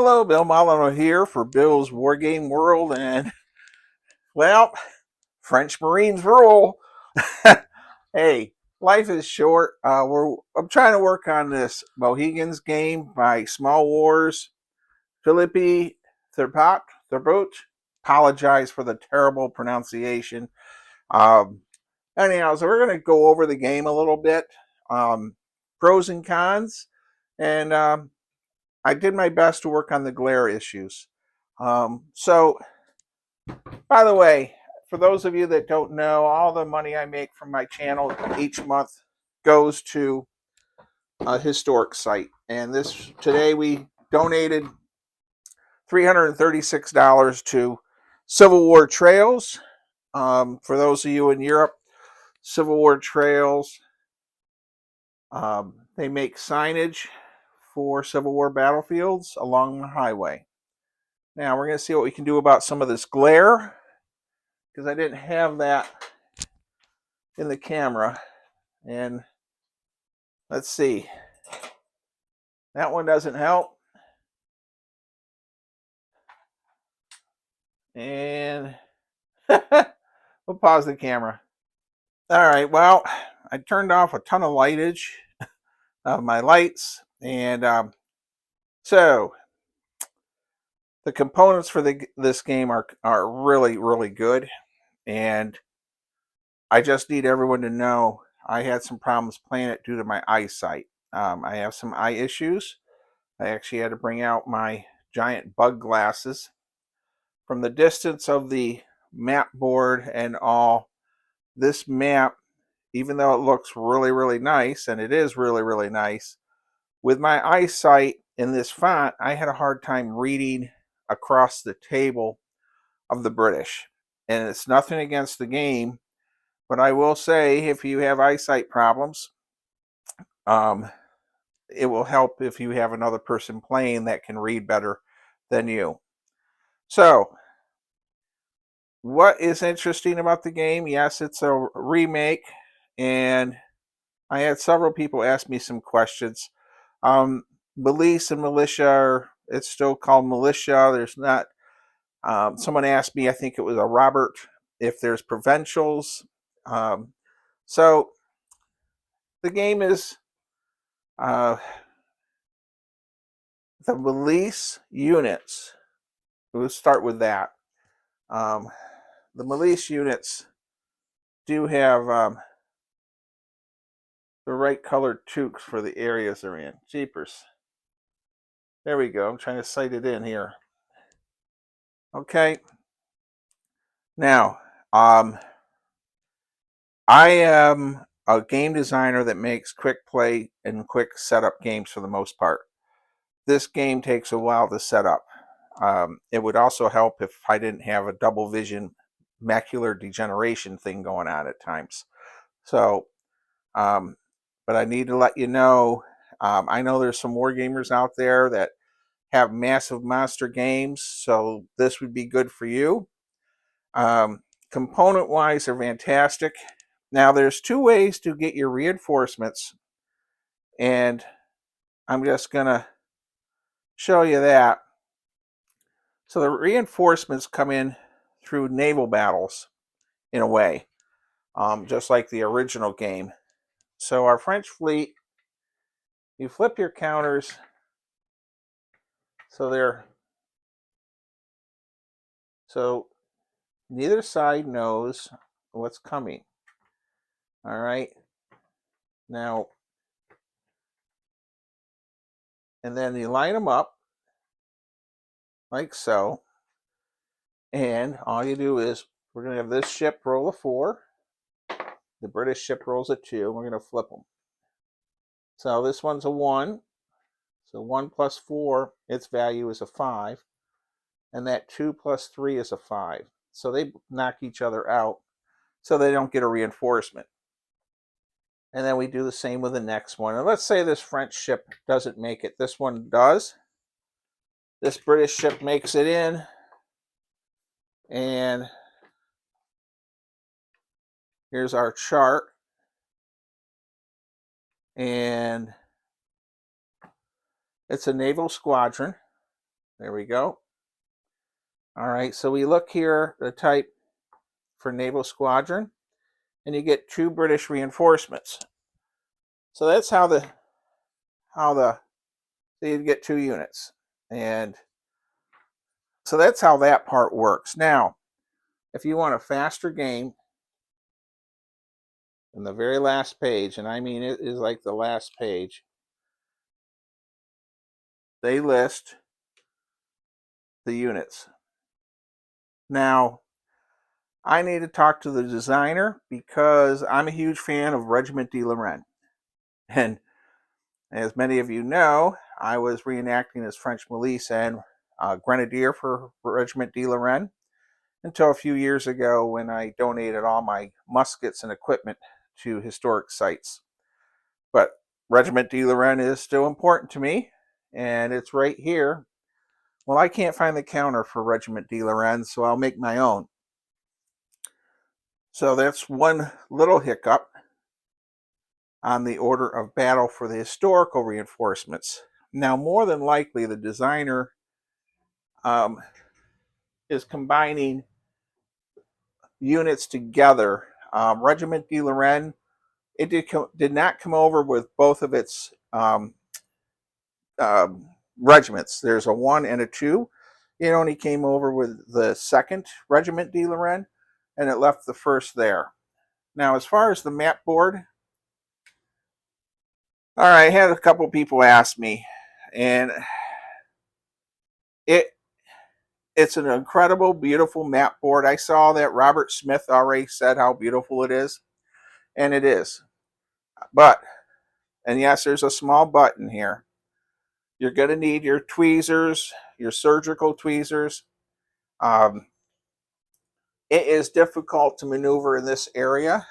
Hello, Bill Molyneux here for Bill's Wargame World, and well, French Marines rule. Hey, life is short. I'm trying to work on this Mohicans game by Small Wars. Philippe Thibaut. Apologize for the terrible pronunciation. Um, Anyhow, so we're going to go over the game a little bit, pros and cons, and I did my best to work on the glare issues. So, by the way, for those of you that don't know, all the money I make from my channel each month goes to a historic site. And today we donated $336 to Civil War Trails. For those of you in Europe, Civil War Trails, they make signage for Civil War battlefields along the highway. Now we're going to see what we can do about some of this glare, because I didn't have that in the camera. And let's see. That one doesn't help. And we'll pause the camera. All right, well, I turned off a ton of lightage of my lights. And so the components for this game are really, really good. And I just need everyone to know I had some problems playing it due to my eyesight. I have some eye issues. I actually had to bring out my giant bug glasses. From the distance of the map board and all, this map, even though it looks really, really nice, and it is really, really nice, with my eyesight in this font, I had a hard time reading across the table of the British. And it's nothing against the game, but I will say, if you have eyesight problems, it will help if you have another person playing that can read better than you. So, what is interesting about the game? Yes, it's a remake, and I had several people ask me some questions. Police and militia, it's still called militia. There's not, someone asked me, I think it was a Robert, if there's provincials. So the game is the police units. We'll start with that. The police units do have the right colored toques for the areas they're in. Jeepers. There we go. I'm trying to sight it in here. Okay. Now, I am a game designer that makes quick play and quick setup games for the most part. This game takes a while to set up. It would also help if I didn't have a double vision macular degeneration thing going on at times. So, but I need to let you know, I know there's some war gamers out there that have massive monster games, so this would be good for you. Component wise, they're fantastic. Now there's two ways to get your reinforcements, and I'm just gonna show you that. So the reinforcements come in through naval battles in a way, just like the original game. So our French fleet, you flip your counters so neither side knows what's coming. All right. Now, and then you line them up like so. And all you do is, we're going to have this ship roll a 4. The British ship rolls a 2. We're going to flip them. So this one's a 1. So 1 plus 4, its value is a 5. And that 2 plus 3 is a 5. So they knock each other out, so they don't get a reinforcement. And then we do the same with the next one. And let's say this French ship doesn't make it. This one does. This British ship makes it in. And here's our chart. And it's a naval squadron. There we go. All right, so we look here, the type for Naval Squadron, and you get 2 British reinforcements. So that's how the so you get 2 units. And so that's how that part works. Now, if you want a faster game, in the very last page, and I mean it is like the last page, they list the units. Now, I need to talk to the designer because I'm a huge fan of Regiment de Lorraine. And as many of you know, I was reenacting as French milice and grenadier for Regiment de Lorraine until a few years ago when I donated all my muskets and equipment to historic sites. But Regiment de Lorraine is still important to me, and it's right here. Well, I can't find the counter for Regiment de Lorraine, so I'll make my own. So that's one little hiccup on the order of battle for the historical reinforcements. Now, more than likely, the designer is combining units together. Regiment de Lorraine, it did not come over with both of its regiments. There's a 1 and a 2. It only came over with the 2nd Regiment de Lorraine, and it left the 1st there. Now, as far as the map board, all right, I had a couple people ask me, and it's an incredible, beautiful map board. I saw that Robert Smith already said how beautiful it is, and it is. But, and yes, there's a small button here. You're going to need your tweezers, your surgical tweezers. It is difficult to maneuver in this area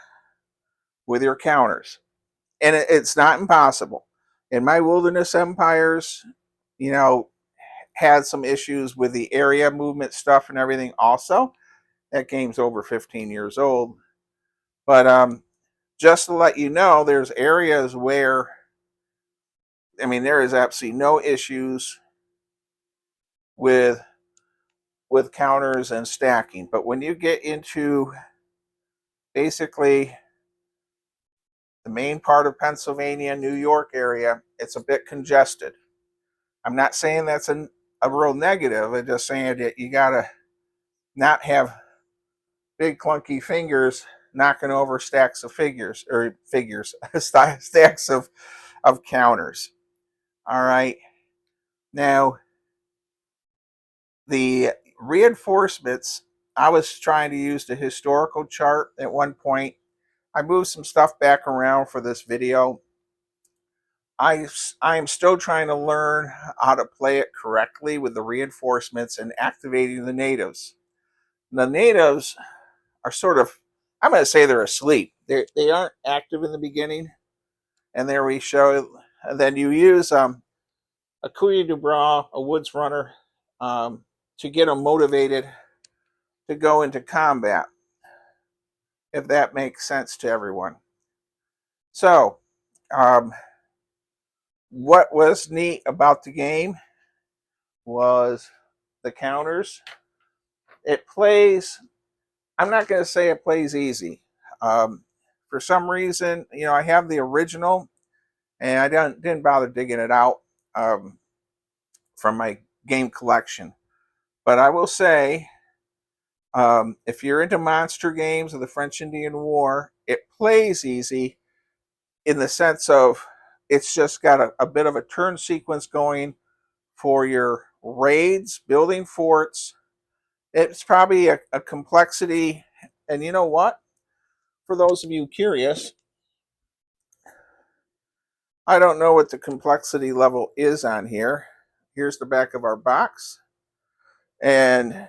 with your counters, and it's not impossible. In my Wilderness Empires, you know, had some issues with the area movement stuff and everything also. That game's over 15 years old. But just to let you know, there's areas where, I mean, there is absolutely no issues with counters and stacking. But when you get into basically the main part of Pennsylvania, New York area, it's a bit congested. I'm not saying that's a real negative. I'm just saying that you gotta not have big clunky fingers knocking over stacks of stacks of counters. All right. Now, the reinforcements, I was trying to use the historical chart at one point. I moved some stuff back around for this video. I am still trying to learn how to play it correctly with the reinforcements and activating the natives. The natives are sort of, I'm going to say they're asleep. They aren't active in the beginning. And there we show, and then you use a Couille de Bras, a woods runner, to get them motivated to go into combat, if that makes sense to everyone. So, what was neat about the game was the counters. It plays, I'm not going to say it plays easy. For some reason, you know, I have the original, and I didn't bother digging it out from my game collection. But I will say, if you're into monster games of the French Indian War, it plays easy in the sense of it's just got a bit of a turn sequence going for your raids, building forts. It's probably a complexity. And you know what? For those of you curious, I don't know what the complexity level is on here. Here's the back of our box. And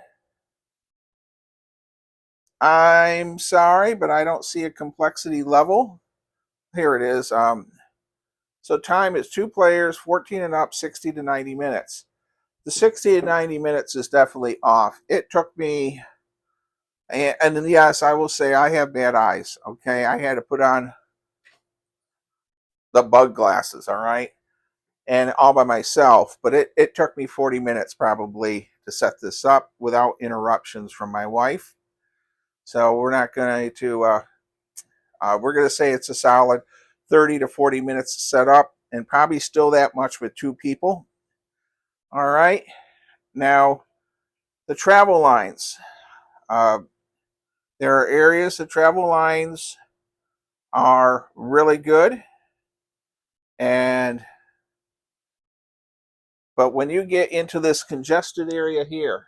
I'm sorry, but I don't see a complexity level. Here it is. So time is 2 players, 14 and up, 60 to 90 minutes. The 60 to 90 minutes is definitely off. It took me, and yes, I will say I have bad eyes. Okay, I had to put on the bug glasses. All right, and all by myself. But it took me 40 minutes probably to set this up without interruptions from my wife. So we're not going to, we're going to say it's a solid 30 to 40 minutes to set up, and probably still that much with 2 people. All right. Now, the travel lines. There are areas the travel lines are really good, but when you get into this congested area here,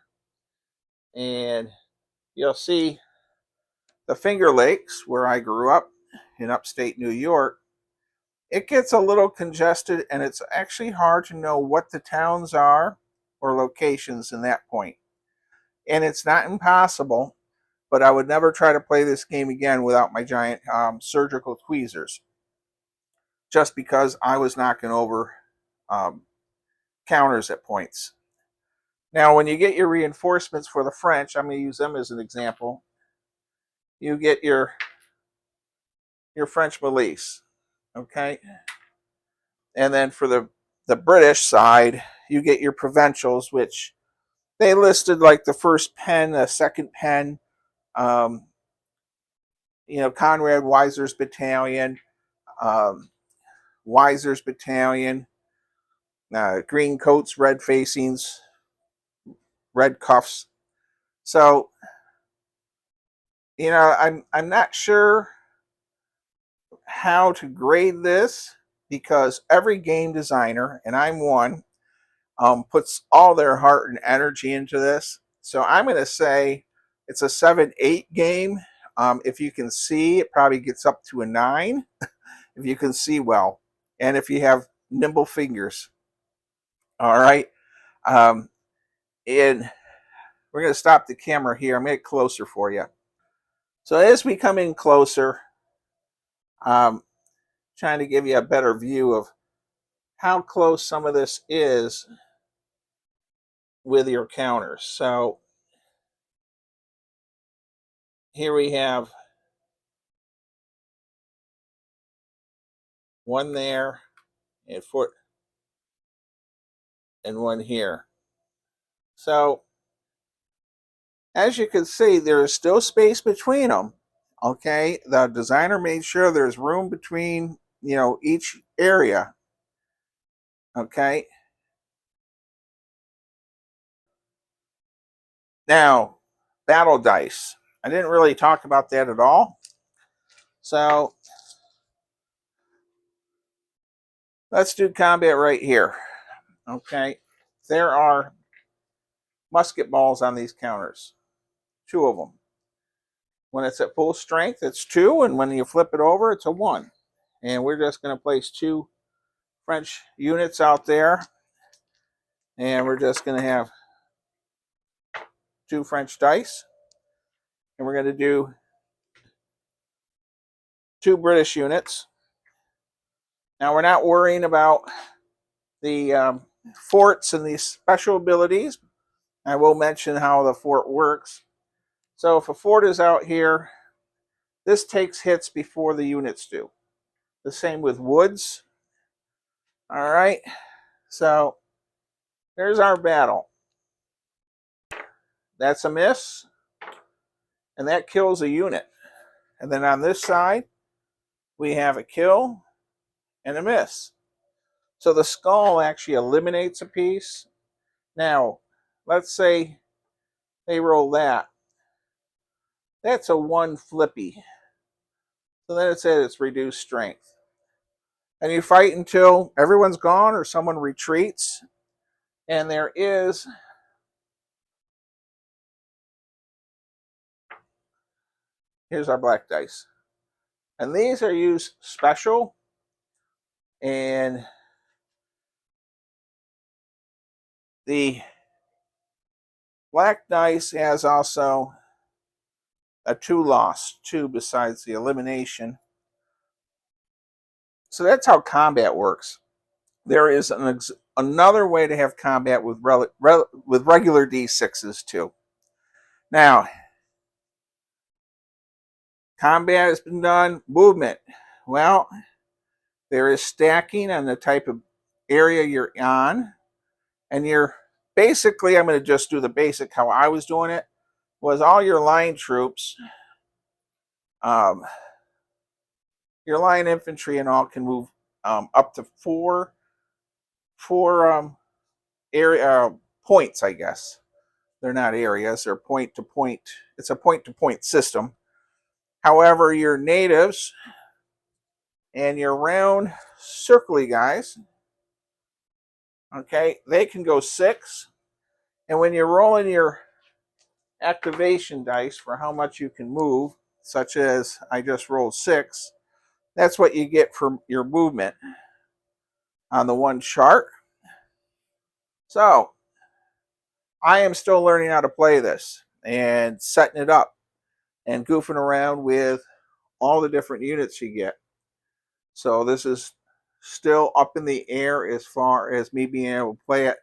and you'll see the Finger Lakes, where I grew up in upstate New York, it gets a little congested, and it's actually hard to know what the towns are or locations in that point. And it's not impossible, but I would never try to play this game again without my giant surgical tweezers, just because I was knocking over um, counters at points. Now, when you get your reinforcements for the French, I'm going to use them as an example. You get your French milice, okay? And then for the British side, you get your provincials, which they listed like the first pen, the second pen, um, Conrad Weiser's battalion, um, Weiser's battalion, green coats, red facings, red cuffs. So, I'm not sure how to grade this, because every game designer, and I'm one, puts all their heart and energy into this. So I'm going to say it's a 7-8 game. If you can see, it probably gets up to a 9 if you can see well, and if you have nimble fingers. All right. And we're going to stop the camera here. I'm going to get closer for you. So as we come in closer, trying to give you a better view of how close some of this is with your counters. So here we have one there and one here. So as you can see, there is still space between them. Okay, the designer made sure there's room between, each area. Okay. Now, battle dice. I didn't really talk about that at all. So let's do combat right here. Okay. There are musket balls on these counters, 2 of them. When it's at full strength, it's 2, and when you flip it over, it's a 1. And we're just going to place 2 French units out there, and we're just going to have 2 French dice, and we're going to do 2 British units. Now, we're not worrying about the forts and these special abilities. I will mention how the fort works. So if a fort is out here, this takes hits before the units do. The same with woods. All right, so there's our battle. That's a miss, and that kills a unit. And then on this side, we have a kill and a miss. So the skull actually eliminates a piece. Now, let's say they roll that. That's a 1 flippy. So then it says it's reduced strength. And you fight until everyone's gone or someone retreats. And there is here's our black dice. And these are used special. And the black dice has also a 2 loss, 2 besides the elimination. So that's how combat works. There is another way to have combat with regular D6s too. Now, combat has been done. Movement. Well, there is stacking on the type of area you're on, and you're basically, I'm going to just do the basic how I was doing it, was all your line troops, your line infantry and all can move up to four area points, I guess. They're not areas, they're point to point. It's a point to point system. However, your natives and your round circly guys, okay, they can go 6. And when you're rolling your activation dice for how much you can move, such as I just rolled 6, that's what you get for your movement on the one chart. So I am still learning how to play this and setting it up and goofing around with all the different units you get. So this is still up in the air as far as me being able to play it.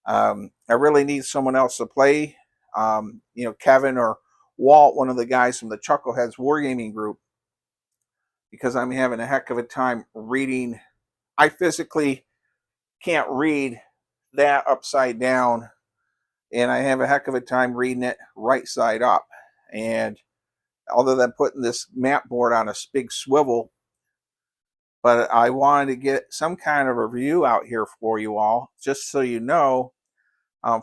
I really need someone else to play. Kevin or Walt, one of the guys from the Chuckleheads Wargaming group, because I'm having a heck of a time reading. I physically can't read that upside down, and I have a heck of a time reading it right side up. And other than putting this map board on a big swivel, but I wanted to get some kind of review out here for you all, just so you know,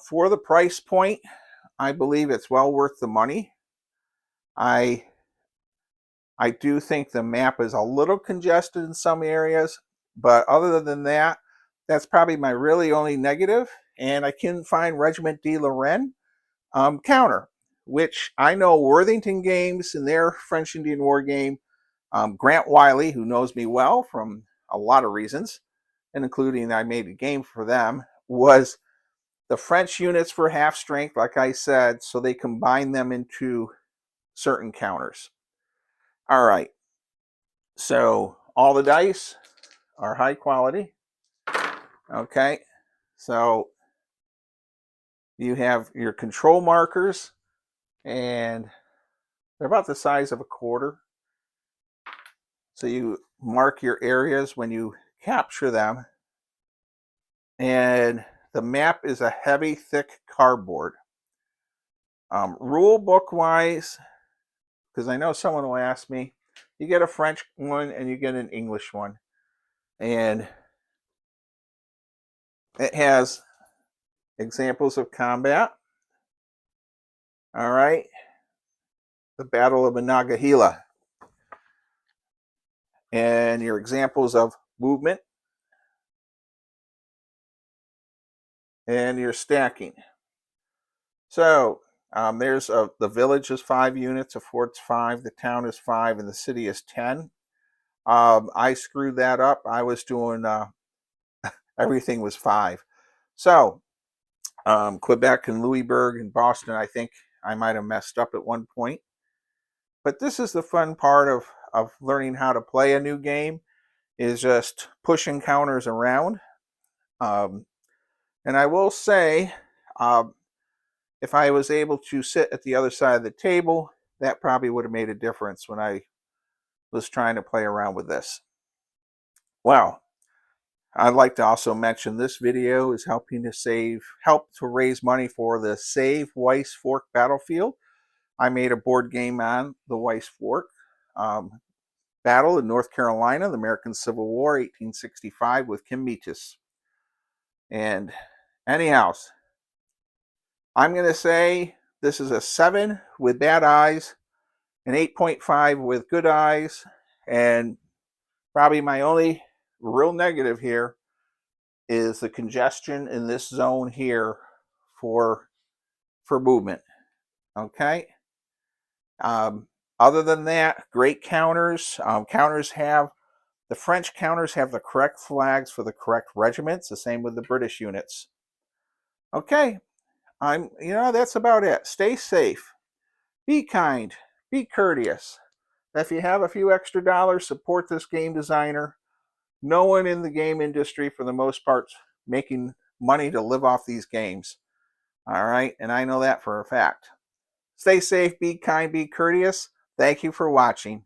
for the price point, I believe it's well worth the money. I do think the map is a little congested in some areas, but other than that, that's probably my really only negative. And I couldn't find Regiment de Lorraine counter, which I know Worthington Games in their French Indian War game, Grant Wiley, who knows me well from a lot of reasons, and including I made a game for them, was the French units for half strength, like I said, so they combine them into certain counters. All right, so all the dice are high quality. Okay, so you have your control markers, and they're about the size of a quarter. So you mark your areas when you capture them. And the map is a heavy, thick cardboard. Rule book wise, because I know someone will ask me, you get a French one and you get an English one. And it has examples of combat. All right. The Battle of Monongahela. And your examples of movement. And your stacking. So there's the village is 5 units, a fort's 5, the town is 5, and the city is 10. I screwed that up. I was doing everything was 5. So Quebec and Louisbourg and Boston, I think I might have messed up at one point. But this is the fun part of learning how to play a new game, is just pushing counters around. And I will say, if I was able to sit at the other side of the table, that probably would have made a difference when I was trying to play around with this. Well, I'd like to also mention this video is helping to help to raise money for the Save Weiss Fork Battlefield. I made a board game on the Weiss Fork battle in North Carolina, the American Civil War, 1865, with Kim Metis. And anyhow, I'm going to say this is a 7 with bad eyes, an 8.5 with good eyes, and probably my only real negative here is the congestion in this zone here for movement. Okay. Other than that, great counters. The French counters have the correct flags for the correct regiments. The same with the British units. Okay. That's about it. Stay safe. Be kind. Be courteous. If you have a few extra dollars, support this game designer. No one in the game industry, for the most part, is making money to live off these games. All right, and I know that for a fact. Stay safe, be kind, be courteous. Thank you for watching.